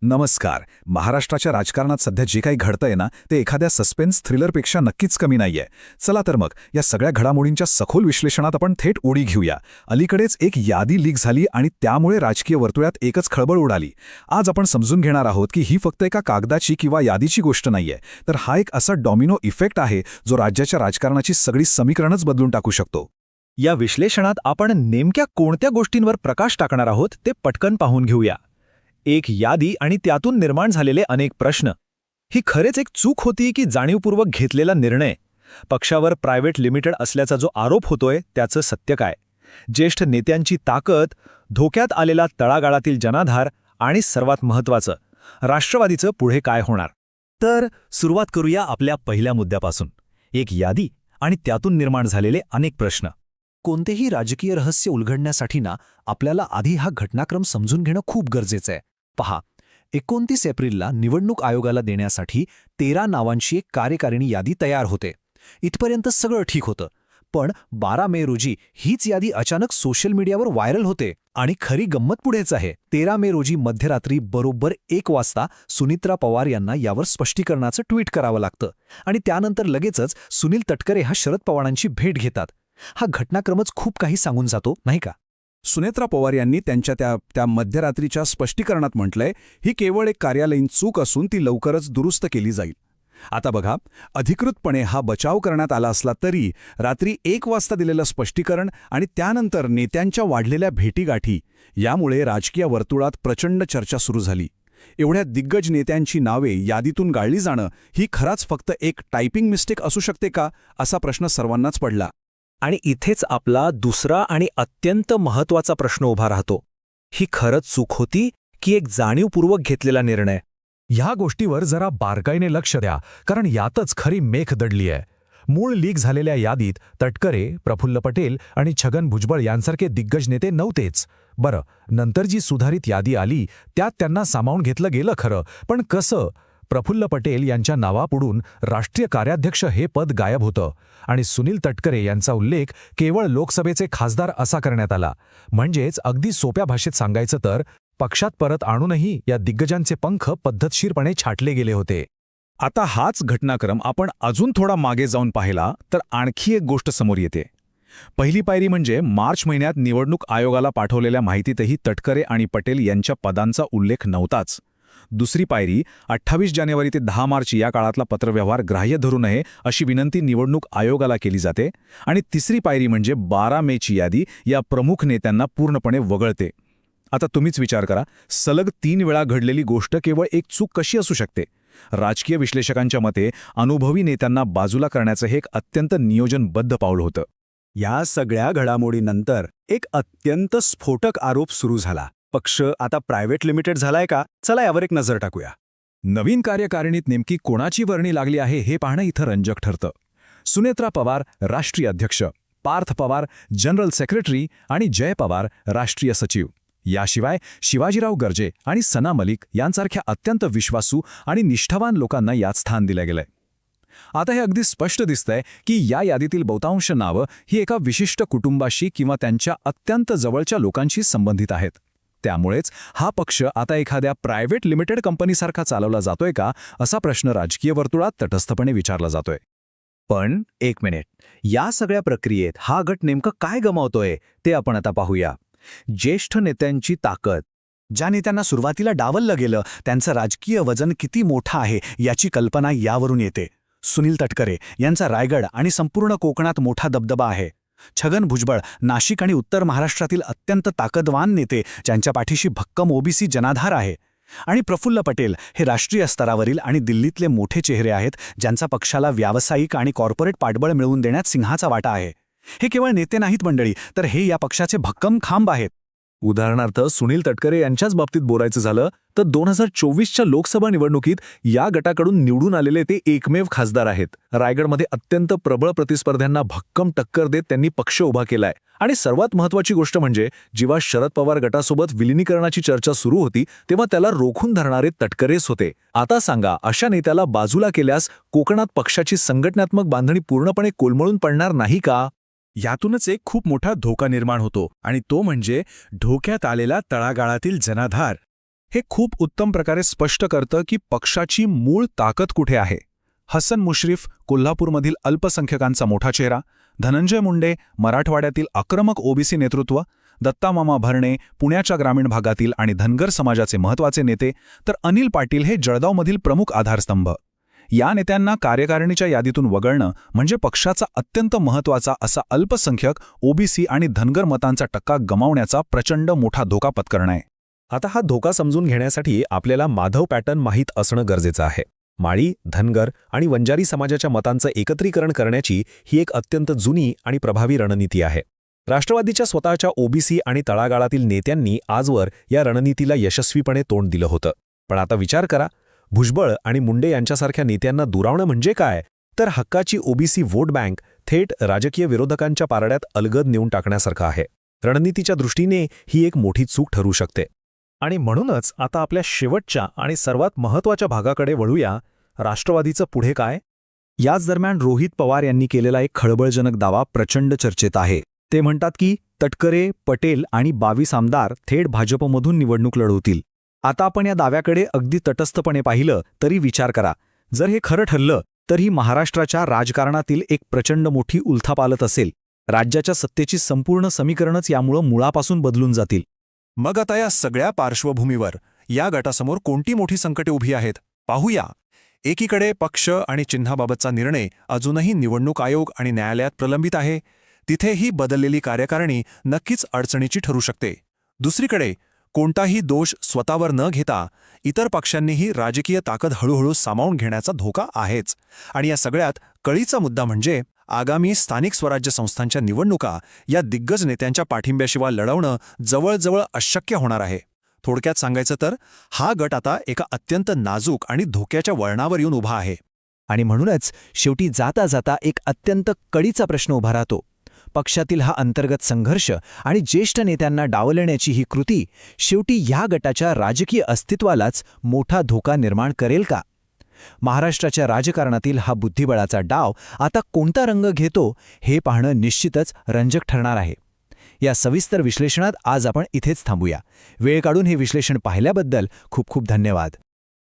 नमस्कार. महाराष्ट्राच्या राजकारणात सध्या जे काही घडतंय ना, ते एखाद्या सस्पेन्स थ्रिलरपेक्षा नक्कीच कमी नाहीये. चला तर मग या सगळ्या घडामोडींच्या सखोल विश्लेषणात आपण थेट उडी घेऊया. अलीकडेच एक यादी लीक झाली आणि त्यामुळे राजकीय वर्तुळात एकच खळबळ उडाली. आज आपण समजून घेणार आहोत की ही फक्त एका कागदाची किंवा यादीची गोष्ट नाहीये, तर हा एक असा डॉमिनो इफेक्ट आहे जो राज्याच्या राजकारणाची सगळी समीकरणच बदलून टाकू शकतो. या विश्लेषणात आपण नेमक्या कोणत्या गोष्टींवर प्रकाश टाकणार आहोत ते पटकन पाहून घेऊया. एक यादी आणि त्यातून निर्माण झालेले अनेक प्रश्न. ही खरेच एक चूक होती की जाणीवपूर्वक घेतलेला निर्णय? पक्षावर प्रायव्हेट लिमिटेड असल्याचा जो आरोप होतोय त्याचं सत्य काय? ज्येष्ठ नेत्यांची ताकद, धोक्यात आलेला तळागाळातील जनाधार आणि सर्वात महत्त्वाचं, राष्ट्रवादीचं पुढे काय होणार? तर सुरुवात करूया आपल्या पहिल्या मुद्द्यापासून. एक यादी आणि त्यातून निर्माण झालेले अनेक प्रश्न. कोणतेही राजकीय रहस्य उलगडण्यासाठी आपल्याला आधी हा घटनाक्रम समजून घेणं खूप गरजेचं आहे. पहा, 29 एप्रिलला निवडणूक आयोगाला देण्यासाठी 13 नावांची एक कार्यकारिणी यादी तयार होते. इथपर्यंत सगळं ठीक होतं. पण 12 मे रोजी हीच यादी अचानक सोशल मीडियावर व्हायरल होते. आणि खरी गंमत पुढेच आहे. 13 मे रोजी मध्यरात्री बरोबर 1 वाजता सुनित्रा पवार यांना यावर स्पष्टीकरणाचं ट्विट करावं लागतं. आणि त्यानंतर लगेचच सुनील तटकरे हा शरद पवारांची भेट घेतात. हा घटनाक्रमच खूप काही सांगून जातो, नाही का? सुनेत्रा पवार यांनी त्यांच्या त्या मध्यरात्रीच्या स्पष्टीकरणात म्हटलंय, ही केवळ एक कार्यालयीन चूक असून ती लवकरच दुरुस्त केली जाईल. आता बघा, अधिकृतपणे हा बचाव करण्यात आला असला तरी रात्री 1 वाजता दिलेलं स्पष्टीकरण आणि त्यानंतर नेत्यांच्या वाढलेल्या भेटीगाठी यामुळे राजकीय वर्तुळात प्रचंड चर्चा सुरू झाली. एवढ्या दिग्गज नेत्यांची नावे यादीतून गाळली जाणं ही खराच फक्त एक टायपिंग मिस्टेक असू शकते का, असा प्रश्न सर्वांनाच पडला. आणि इथेच आपला दुसरा आणि अत्यंत महत्त्वाचा प्रश्न उभा राहतो. ही खरंच चूक होती की एक जाणीवपूर्वक घेतलेला निर्णय? ह्या गोष्टीवर जरा बारकाईने लक्ष द्या, कारण यातच खरी मेख दडली आहे. मूळ लीक झालेल्या यादीत तटकरे, प्रफुल्ल पटेल आणि छगन भुजबळ यांसारखे दिग्गज नेते नव्हतेच. बरं, नंतर जी सुधारित यादी आली त्यात त्यांना सामावून घेतलं गेलं खरं, पण कसं? प्रफुल्ल पटेल यांच्या नावापुढून राष्ट्रीय कार्याध्यक्ष हे पद गायब होतं आणि सुनील तटकरे यांचा उल्लेख केवळ लोकसभेचे खासदार असा करण्यात आला. म्हणजेच अगदी सोप्या भाषेत सांगायचं तर पक्षात परत आणूनही या दिग्गजांचे पंख पद्धतशीरपणे छाटले गेले होते. आता हाच घटनाक्रम आपण अजून थोडा मागे जाऊन पाहिला तर आणखी एक गोष्ट समोर येते. पहिली पायरी म्हणजे मार्च महिन्यात निवडणूक आयोगाला पाठवलेल्या माहितीतही तटकरे आणि पटेल यांच्या पदांचा उल्लेख नव्हताच. दुसरी पायरी 28 जानेवारी ते 10 मार्च या काळातला पत्रव्यवहार ग्राह्य धरू नये अशी विनंती निवडणूक आयोगाला केली जाते. आणि तिसरी पायरी म्हणजे 12 मेची यादी या प्रमुख नेत्यांना पूर्णपणे वगळते. आता तुम्हीच विचार करा, सलग 3 वेळा घडलेली गोष्ट केवळ एक चूक कशी असू शकते? राजकीय विश्लेषकांच्या मते अनुभवी नेत्यांना बाजूला करण्याचं हे एक अत्यंत नियोजनबद्ध पाऊल होतं. या सगळ्या घडामोडीनंतर एक अत्यंत स्फोटक आरोप सुरू झाला. पक्ष आता प्रायव्हेट लिमिटेड झालाय का? चला यावर एक नजर टाकूया. नवीन कार्यकारिणीत नेमकी कोणाची वर्णी लागली आहे हे पाहणं इथं रंजक ठरतं. सुनेत्रा पवार राष्ट्रीय अध्यक्ष, पार्थ पवार जनरल सेक्रेटरी आणि जय पवार राष्ट्रीय सचिव. याशिवाय शिवाजीराव गर्जे आणि सना मलिक यांसारख्या अत्यंत विश्वासू आणि निष्ठावान लोकांना यात स्थान दिलं गेलंय. आता हे अगदी स्पष्ट दिसतंय की या यादीतील बहुतांश नावं ही एका विशिष्ट कुटुंबाशी किंवा त्यांच्या अत्यंत जवळच्या लोकांशी संबंधित आहेत. त्यामुळेच हा पक्ष आता एखाद्या प्रायव्हेट लिमिटेड कंपनीसारखा चालवला जातोय का, असा प्रश्न राजकीय वर्तुळात तटस्थपणे विचारला जातोय. पण एक मिनिट, या सगळ्या प्रक्रियेत हा गट नेमकं काय गमावतोय ते आपण आता पाहूया. ज्येष्ठ नेत्यांची ताकद. ज्या नेत्यांना सुरुवातीला डावललं गेलं त्यांचं राजकीय वजन किती मोठं आहे याची कल्पना यावरून येते. सुनील तटकरे यांचा रायगड आणि संपूर्ण कोकणात मोठा दबदबा आहे. छगन भुजबळ नाशिक आणि उत्तर महाराष्ट्रातील अत्यंत ताकदवान नेते ज्यांच्या पाठीशी भक्कम ओबीसी जनाधार आहे. आणि प्रफुल्ल पटेल हे राष्ट्रीय स्तरावरील आणि दिल्लीतले मोठे चेहरे आहेत ज्यांचा पक्षाला व्यावसायिक आणि कॉर्पोरेट पाठबळ मिळवून देण्यात सिंहाचा वाटा आहे. हे केवळ नेते नाहीत मंडळी, तर हे या पक्षाचे भक्कम खांब आहेत. उदाहरणार्थ सुनील तटकरे यांच्याच बाबतीत बोलायचं झालं तर 2024च्या लोकसभा निवडणुकीत या गटाकडून निवडून आलेले ते एकमेव खासदार आहेत. रायगडमध्ये अत्यंत प्रबळ प्रतिस्पर्ध्यांना भक्कम टक्कर देत त्यांनी पक्ष उभा केलाय. आणि सर्वात महत्त्वाची गोष्ट म्हणजे जेव्हा शरद पवार गटासोबत विलिनीकरणाची चर्चा सुरू होती तेव्हा त्याला रोखून धरणारे तटकरेच होते. आता सांगा, अशा नेत्याला बाजूला केल्यास कोकणात पक्षाची संघटनात्मक बांधणी पूर्णपणे कोलमडून पडणार नाही का? यातूनच एक खूप मोठा धोका निर्माण होतो आणि तो म्हणजे धोक्यात आलेला तळागाळातील जनाधार. हे खूप उत्तम प्रकारे स्पष्ट करतं की पक्षाची मूळ ताकद कुठे आहे. हसन मुश्रीफ, कोल्हापूरमधील अल्पसंख्याकांचा मोठा चेहरा, धनंजय मुंडे, मराठवाड्यातील आक्रमक ओबीसी नेतृत्व, दत्तामामा भरणे, पुण्याच्या ग्रामीण भागातील आणि धनगर समाजाचे महत्त्वाचे नेते, तर अनिल पाटील हे जळगावमधील प्रमुख आधारस्तंभ. या नेत्यांना कार्यकारिणीच्या यादीतून वगळणं म्हणजे पक्षाचा अत्यंत महत्त्वाचा असा अल्पसंख्यक ओबीसी आणि धनगर मतांचा टक्का गमावण्याचा प्रचंड मोठा धोका पत्करणं आहे. आता हा धोका समजून घेण्यासाठी आपल्याला माधव पॅटर्न माहीत असणं गरजेचं आहे. माळी, धनगर आणि वंजारी समाजाच्या मतांचं एकत्रीकरण करण्याची ही एक अत्यंत जुनी आणि प्रभावी रणनीती आहे. राष्ट्रवादीच्या स्वतःच्या ओबीसी आणि तळागाळातील नेत्यांनी आजवर या रणनीतीला यशस्वीपणे तोंड दिलं होतं. पण आता विचार करा, भुजबळ आणि मुंडे यांच्यासारख्या नेत्यांना दुरावणं म्हणजे काय? तर हक्काची ओबीसी व्होट बँक थेट राजकीय विरोधकांच्या पारड्यात अलगद नेऊन टाकण्यासारखं आहे. रणनीतीच्या दृष्टीने ही एक मोठी चूक ठरू शकते. आणि म्हणूनच आता आपल्या शेवटच्या आणि सर्वात महत्त्वाच्या भागाकडे वळूया. राष्ट्रवादीचं पुढे काय? याच दरम्यान रोहित पवार यांनी केलेला एक खळबळजनक दावा प्रचंड चर्चेत आहे. ते म्हणतात की तटकरे, पटेल आणि 22 आमदार थेट भाजपमधून निवडणूक लढवतील. आता आपण या दाव्याकडे अगदी तटस्थपणे पाहिलं तरी विचार करा, जर हे खरं ठरलं तर ही महाराष्ट्राच्या राजकारणातील एक प्रचंड मोठी उलथापालट असेल. राज्याच्या सत्तेची संपूर्ण समीकरणच यामुळं मुळापासून बदलून जातील. मग आता या सगळ्या पार्श्वभूमीवर या गटासमोर कोणती मोठी संकटे उभी आहेत पाहूया. एकीकडे पक्ष आणि चिन्हाबाबतचा निर्णय अजूनही निवडणूक आयोग आणि न्यायालयात प्रलंबित आहे. तिथेही बदललेली कार्यकारिणी नक्कीच अडचणीची ठरू शकते. दुसरीकडे कोणताही दोष स्वतःवर न घेता इतर पक्षांनीही राजकीय ताकद हळूहळू सामावून घेण्याचा धोका आहेच. आणि या सगळ्यात कळीचा मुद्दा म्हणजे आगामी स्थानिक स्वराज्य संस्थांच्या निवडणुका या दिग्गज नेत्यांच्या पाठिंब्याशिवाय लढवणं जवळजवळ अशक्य होणार आहे. थोडक्यात सांगायचं तर हा गट आता एका अत्यंत नाजूक आणि धोक्याच्या वळणावर येऊन उभा आहे. आणि म्हणूनच शेवटी जाता जाता एक अत्यंत कळीचा प्रश्न उभा राहतो. पक्षातील हा अंतर्गत संघर्ष आणि ज्येष्ठ नेत्यांना डावलण्याची ही कृती शेवटी या गटाच्या राजकीय अस्तित्वालाच मोठा धोका निर्माण करेल का? महाराष्ट्राच्या राजकारणातील हा बुद्धिबळाचा डाव आता कोणता रंग घेतो हे पाहणं निश्चितच रंजक ठरणार आहे. या सविस्तर विश्लेषणात आज आपण इथेच थांबूया. वेळ काढून हे विश्लेषण पाहिल्याबद्दल खूप खूप धन्यवाद.